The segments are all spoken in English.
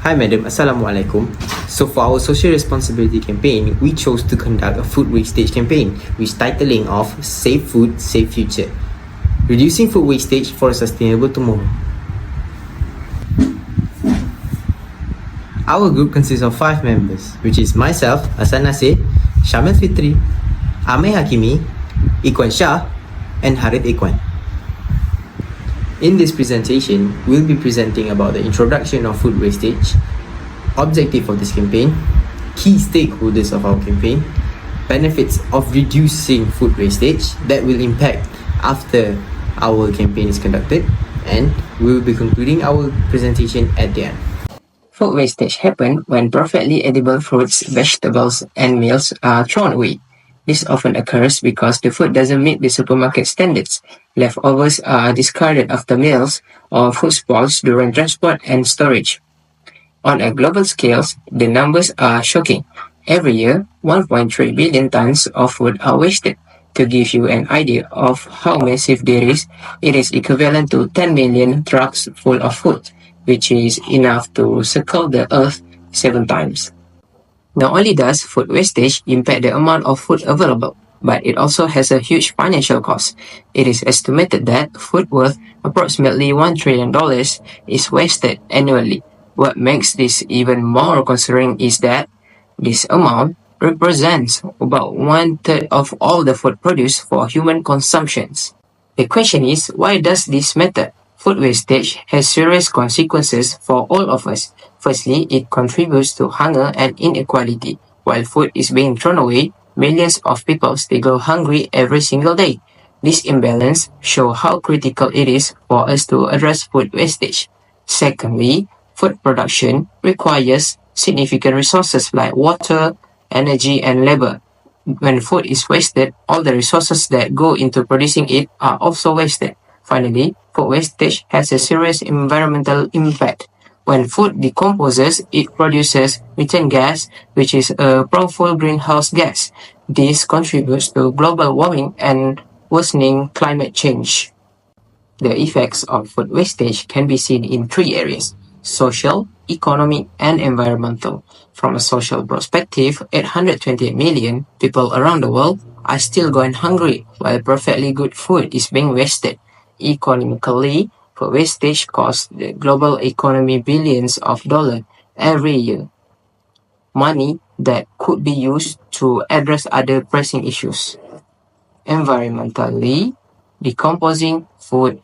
Hi Madam, Assalamualaikum. So for our social responsibility campaign, we chose to conduct a food wastage campaign with titling of Save Food, Save Future. Reducing food wastage for a sustainable tomorrow. Our group consists of 5 members, which is myself, Hasan Nasir, Shamil Fitri, Amir Hakimi, Ikwan Shah, and Harith Ikwan. In this presentation, we'll be presenting about the introduction of food wastage, objective of this campaign, key stakeholders of our campaign, benefits of reducing food wastage that will impact after our campaign is conducted, and we will be concluding our presentation at the end. Food wastage happens when perfectly edible fruits, vegetables, and meals are thrown away. This often occurs because the food doesn't meet the supermarket standards. Leftovers are discarded after meals, or food spoils during transport and storage. On a global scale, the numbers are shocking. Every year, 1.3 billion tons of food are wasted. To give you an idea of how massive this is, it is equivalent to 10 million trucks full of food, which is enough to circle the earth 7 times. Not only does food wastage impact the amount of food available, but it also has a huge financial cost. It is estimated that food worth approximately $1 trillion is wasted annually. What makes this even more concerning is that this amount represents about 1/3 of all the food produced for human consumptions. The question is, why does this matter? Food wastage has serious consequences for all of us. Firstly, it contributes to hunger and inequality. While food is being thrown away, millions of people still go hungry every single day. This imbalance shows how critical it is for us to address food wastage. Secondly, food production requires significant resources like water, energy, and labor. When food is wasted, all the resources that go into producing it are also wasted. Finally, food wastage has a serious environmental impact. When food decomposes, it produces methane gas, which is a powerful greenhouse gas. This contributes to global warming and worsening climate change. The effects of food wastage can be seen in 3 areas: social, economic, and environmental. From a social perspective, 828 million people around the world are still going hungry while perfectly good food is being wasted. Economically, food wastage costs the global economy billions of dollars every year, money that could be used to address other pressing issues. Environmentally, decomposing food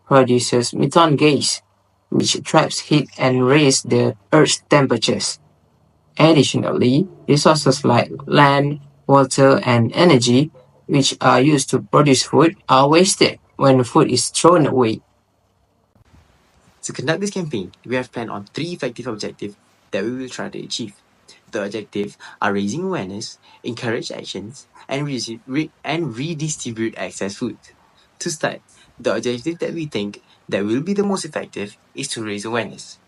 produces methane gas, which traps heat and raises the Earth's temperatures. Additionally, resources like land, water, and energy, which are used to produce food, are wasted when food is thrown away. To conduct this campaign, we have planned on 3 effective objectives that we will try to achieve. The objectives are raising awareness, encourage actions, and redistribute excess food. To start, the objective that we think that will be the most effective is to raise awareness.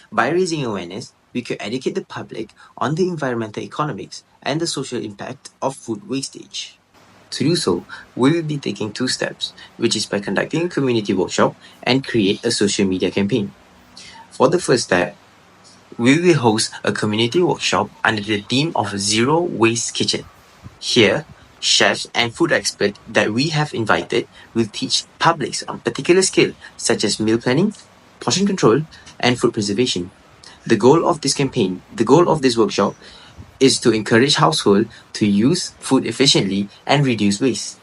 By raising awareness, we could educate the public on the environmental economics and the social impact of food wastage. To do so, we will be taking 2 steps, which is by conducting a community workshop and create a social media campaign. For the first step, we will host a community workshop under the theme of Zero Waste Kitchen. Here, chefs and food experts that we have invited will teach publics on particular skills such as meal planning, portion control, and food preservation. The goal of this workshop is to encourage households to use food efficiently and reduce waste.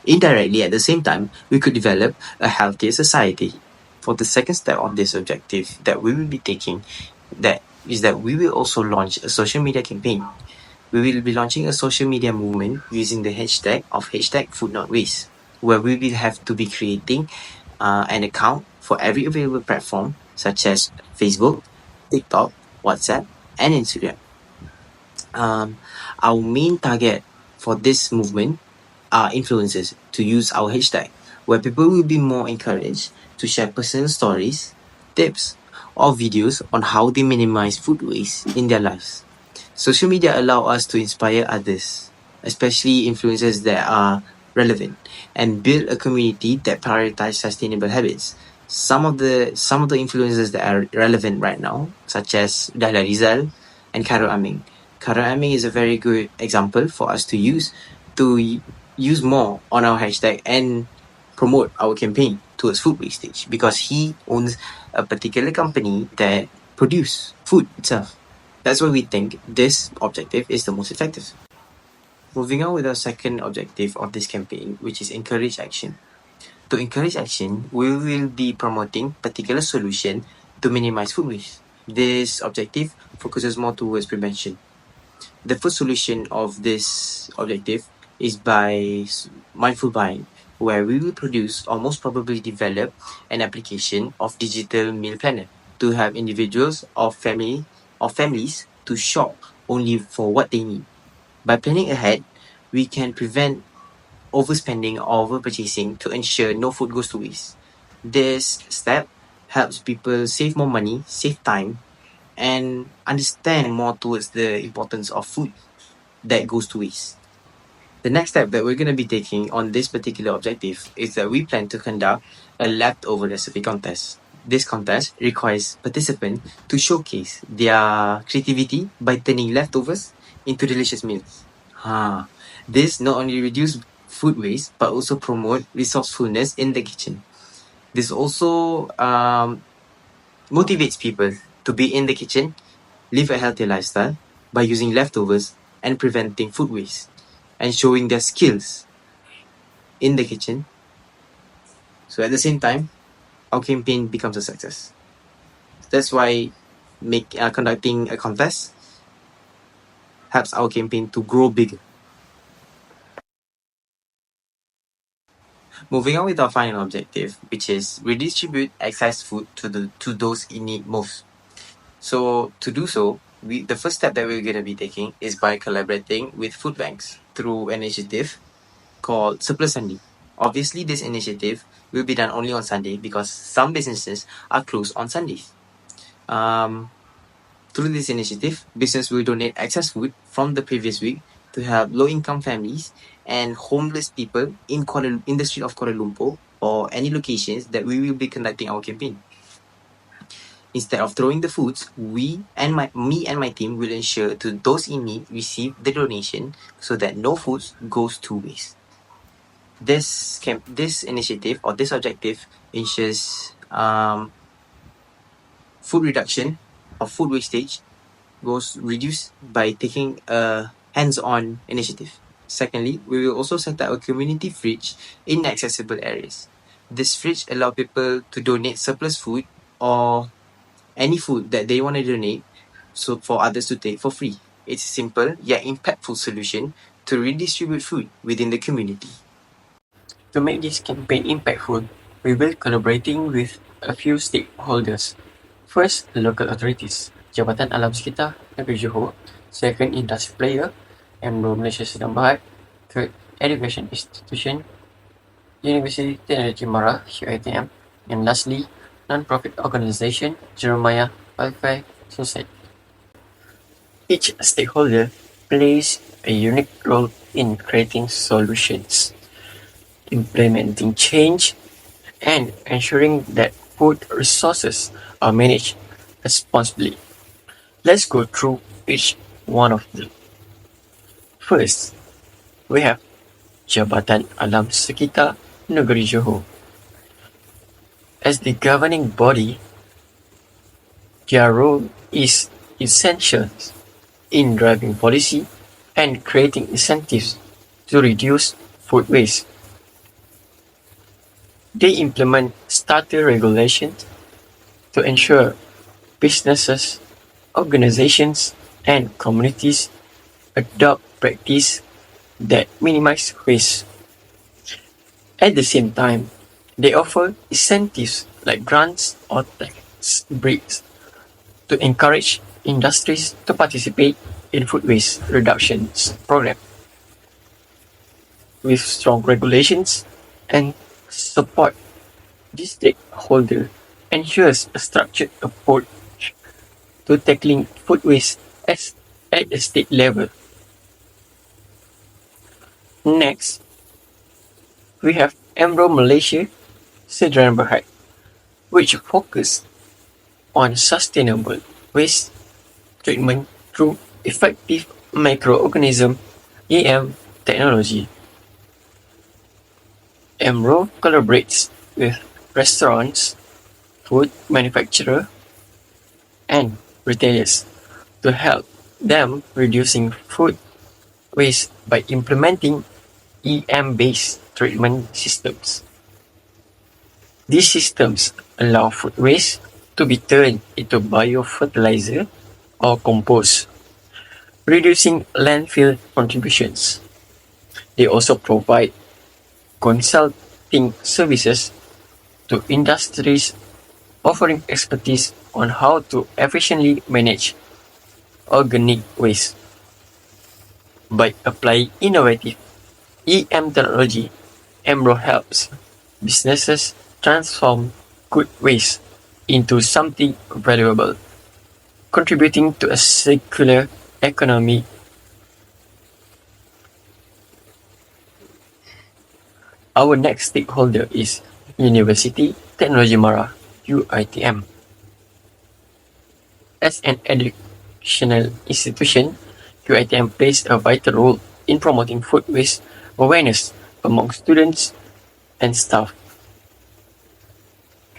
Indirectly, at the same time, we could develop a healthier society. For the second step of this objective that we will be taking, that we will also launch a social media campaign. We will be launching a social media movement using the hashtag #FoodNotWaste, where we will have to be creating an account for every available platform such as Facebook, TikTok, WhatsApp, and Instagram. Our main target for this movement are influencers to use our hashtag, where people will be more encouraged to share personal stories, tips, or videos on how they minimize food waste in their lives. Social media allow us to inspire others, especially influencers that are relevant, and build a community that prioritizes sustainable habits. some of the influencers that are relevant right now, such as Dahlia Rizal and Khairul Aming. Khairul Aming is a very good example for us to use more on our hashtag and promote our campaign towards food wastage, because he owns a particular company that produce food itself. That's why we think this objective is the most effective. Moving on with our second objective of this campaign, which is encourage action. To encourage action, we will be promoting particular solution to minimize food waste. This objective focuses more towards prevention. The first solution of this objective is by mindful buying, where we will produce or most probably develop an application of digital meal planner to have individuals or families to shop only for what they need. By planning ahead, we can prevent overspending or overpurchasing to ensure no food goes to waste. This step helps people save more money, save time, and understand more towards the importance of food that goes to waste. The next step that we're going to be taking on this particular objective is that we plan to conduct a leftover recipe contest. This contest requires participants to showcase their creativity by turning leftovers into delicious meals. This not only reduces food waste but also promote resourcefulness in the kitchen. This also motivates people to be in the kitchen, live a healthy lifestyle by using leftovers and preventing food waste, and showing their skills in the kitchen. So at the same time, our campaign becomes a success. That's why conducting a contest helps our campaign to grow bigger. Moving on with our final objective, which is redistribute excess food to those in need most. So to do so, the first step that we're going to be taking is by collaborating with food banks through an initiative called Surplus Sunday. Obviously, this initiative will be done only on Sunday because some businesses are closed on Sundays. Through this initiative, business will donate excess food from the previous week to help low-income families and homeless people in the street of Kuala Lumpur or any locations that we will be conducting our campaign. Instead of throwing the foods, me and my team will ensure to those in need receive the donation so that no foods goes to waste. This initiative or this objective ensures food reduction or food wastage goes reduced by taking a hands-on initiative. Secondly, we will also set up a community fridge in accessible areas. This fridge allows people to donate surplus food or any food that they want to donate so for others to take for free. It's a simple yet impactful solution to redistribute food within the community. To make this campaign impactful, we will collaborating with a few stakeholders. First, the local authorities, Jabatan Alam Sekitar Negeri Johor. Second, industry player, Emro Malaysia Sedang Berhad. Third, education institution, University Technology Mara, UiTM. And lastly, non-profit organization, Jeremiah Welfare Society. Each stakeholder plays a unique role in creating solutions, implementing change, and ensuring that food resources are managed responsibly. Let's go through each one of them. First, we have Jabatan Alam Sekitar Negeri Johor. As the governing body, their role is essential in driving policy and creating incentives to reduce food waste. They implement starter regulations to ensure businesses, organizations, and communities adopt practices that minimize waste. At the same time, they offer incentives like grants or tax breaks to encourage industries to participate in food waste reduction program. With strong regulations and support, this stakeholder ensures a structured approach to tackling food waste at the state level. Next, we have Emro Malaysia Sedang Berhad. which focus on sustainable waste treatment through effective microorganism (EM) technology. EMRO collaborates with restaurants, food manufacturers, and retailers to help them reducing food waste by implementing EM-based treatment systems. These systems allow food waste to be turned into biofertilizer or compost, reducing landfill contributions. They also provide consulting services to industries, offering expertise on how to efficiently manage organic waste. By applying innovative EM technology, EMRO helps businesses transform good waste into something valuable, contributing to a circular economy. Our next stakeholder is University Technology Mara, UITM. As an educational institution, UITM plays a vital role in promoting food waste awareness among students and staff.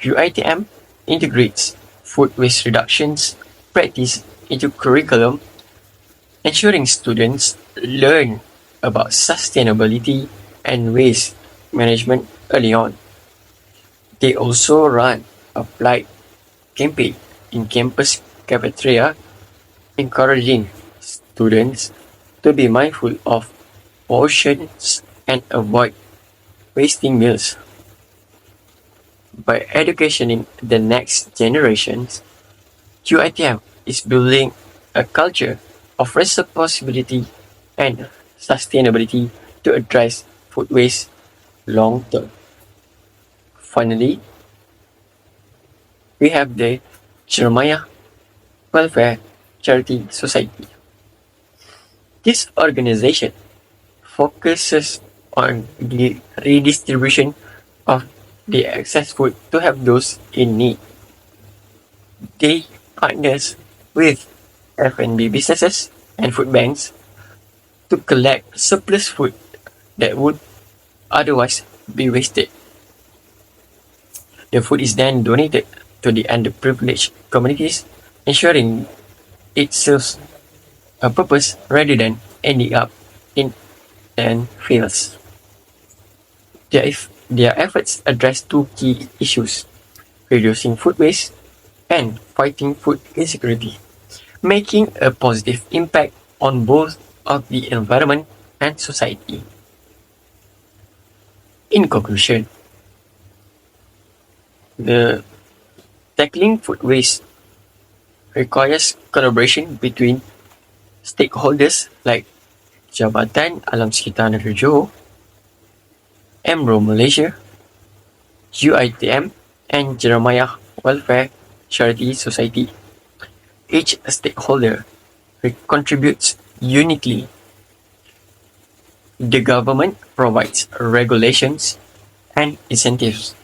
UITM integrates food waste reductions practice into curriculum, ensuring students learn about sustainability and waste management early on. They also run applied campaign in campus cafeteria, encouraging students to be mindful of portions and avoid wasting meals. By educating the next generations, UITM is building a culture of responsibility and sustainability to address food waste long term. Finally, we have the Jeremiah Welfare Charity Society. This organization focuses on the redistribution of the excess food to help those in need. They partners with F&B businesses and food banks to collect surplus food that would otherwise be wasted. The food is then donated to the underprivileged communities, ensuring it serves a purpose rather than ending up in landfills. Their efforts address two key issues: reducing food waste and fighting food insecurity, making a positive impact on both of the environment and society. In conclusion, the tackling food waste requires collaboration between stakeholders like Jabatan Alam Sekitar Negeri Johor, EMRO Malaysia, UITM, and Jeremiah Welfare Charity Society. Each stakeholder contributes uniquely. The government provides regulations and incentives.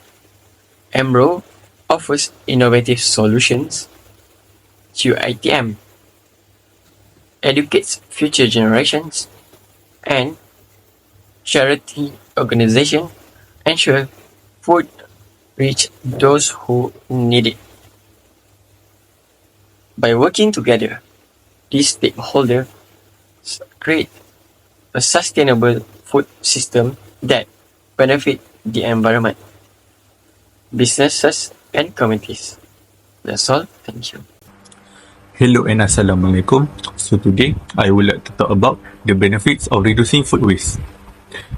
EMRO offers innovative solutions. UITM educates future generations, and charity organizations ensure food reach those who need it. By working together, these stakeholders create a sustainable food system that benefit the environment, businesses, and communities. That's all. Thank you. Hello and Assalamualaikum. So today I would like to talk about the benefits of reducing food waste.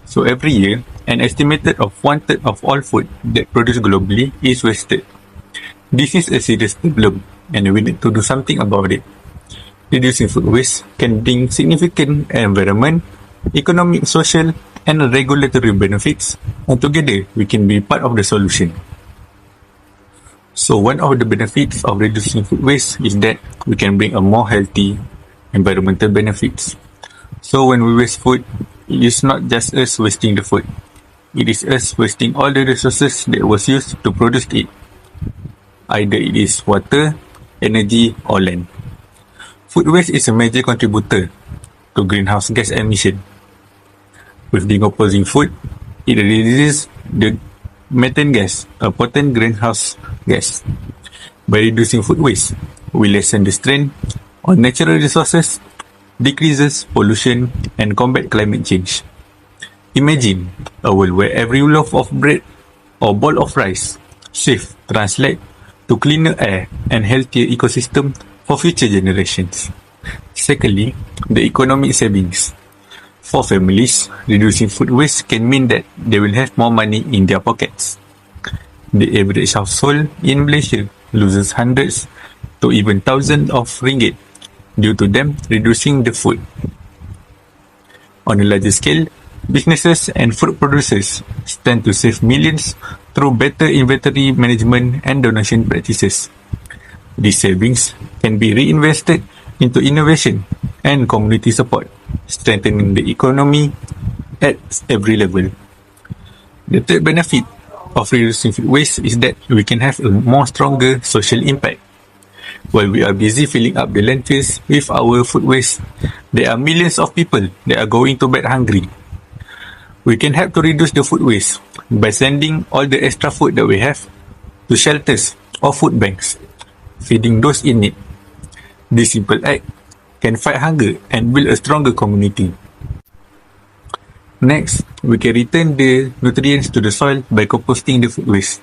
So every year, an estimated of 1/3 of all food that produced globally is wasted. This is a serious problem and we need to do something about it. Reducing food waste can bring significant environment, economic, social, and regulatory benefits, and together we can be part of the solution. So one of the benefits of reducing food waste is that we can bring a more healthy environmental benefits. So when we waste food, it is not just us wasting the food. It is us wasting all the resources that was used to produce it. Either it is water, energy, or land. Food waste is a major contributor to greenhouse gas emission. With decomposing food, it releases the methane gas, a potent greenhouse gas. By reducing food waste, we lessen the strain on natural resources, decreases pollution, and combat climate change. Imagine a world where every loaf of bread or bowl of rice safe translate to cleaner air and healthier ecosystem for future generations. Secondly, the economic savings. For families, reducing food waste can mean that they will have more money in their pockets. The average household in Malaysia loses hundreds to even thousands of ringgit due to them reducing the food. On a larger scale, businesses and food producers stand to save millions through better inventory management and donation practices. These savings can be reinvested into innovation and community support, strengthening the economy at every level. The third benefit of reducing food waste is that we can have a more stronger social impact. While we are busy filling up the landfills with our food waste, there are millions of people that are going to bed hungry. We can help to reduce the food waste by sending all the extra food that we have to shelters or food banks, feeding those in need. This simple act can fight hunger and build a stronger community. Next, we can return the nutrients to the soil by composting the food waste.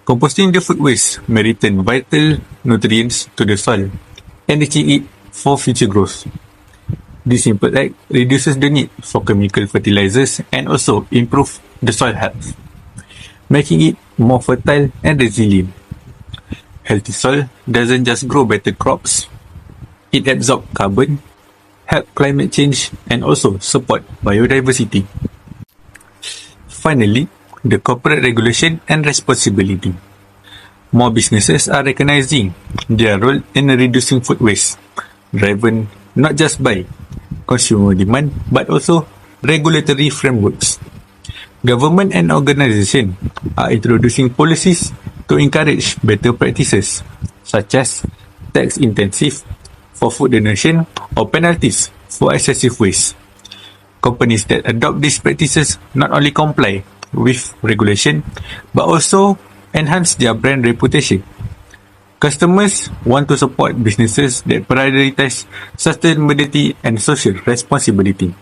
Composting the food waste may return vital nutrients to the soil, enriching it for future growth. This simple act reduces the need for chemical fertilizers and also improve the soil health, making it more fertile and resilient. Healthy soil doesn't just grow better crops, it absorbs carbon, help climate change, and also support biodiversity. Finally, the corporate regulation and responsibility. More businesses are recognizing their role in reducing food waste, driven not just by consumer demand but also regulatory frameworks. Government and organizations are introducing policies to encourage better practices, such as tax incentives for food donation or penalties for excessive waste. Companies that adopt these practices not only comply with regulation but also enhance their brand reputation. Customers want to support businesses that prioritize sustainability and social responsibility.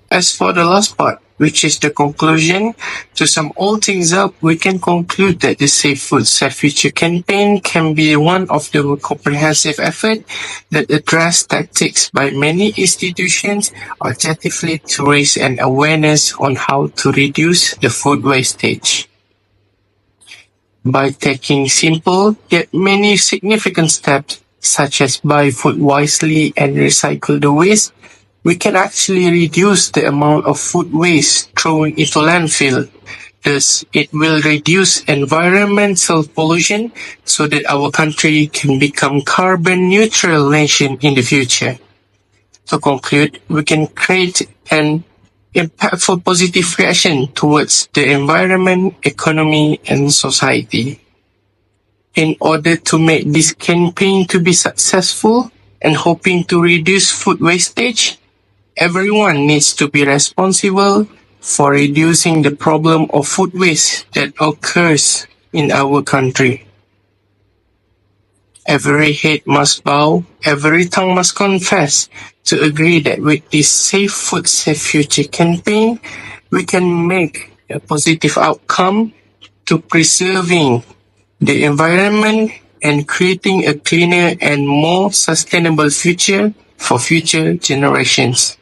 As for the last part, which is the conclusion, to sum all things up, we can conclude that the Safe Food, Safe Future campaign can be one of the comprehensive efforts that address tactics by many institutions objectively to raise an awareness on how to reduce the food wastage. By taking simple yet many significant steps, such as buy food wisely and recycle the waste, we can actually reduce the amount of food waste thrown into landfill. Thus, it will reduce environmental pollution so that our country can become carbon neutral nation in the future. To conclude, we can create an impactful positive reaction towards the environment, economy, and society. In order to make this campaign to be successful and hoping to reduce food wastage, everyone needs to be responsible for reducing the problem of food waste that occurs in our country. Every head must bow, every tongue must confess to agree that with this Safe Food, Safe Future campaign, we can make a positive outcome to preserving the environment and creating a cleaner and more sustainable future for future generations.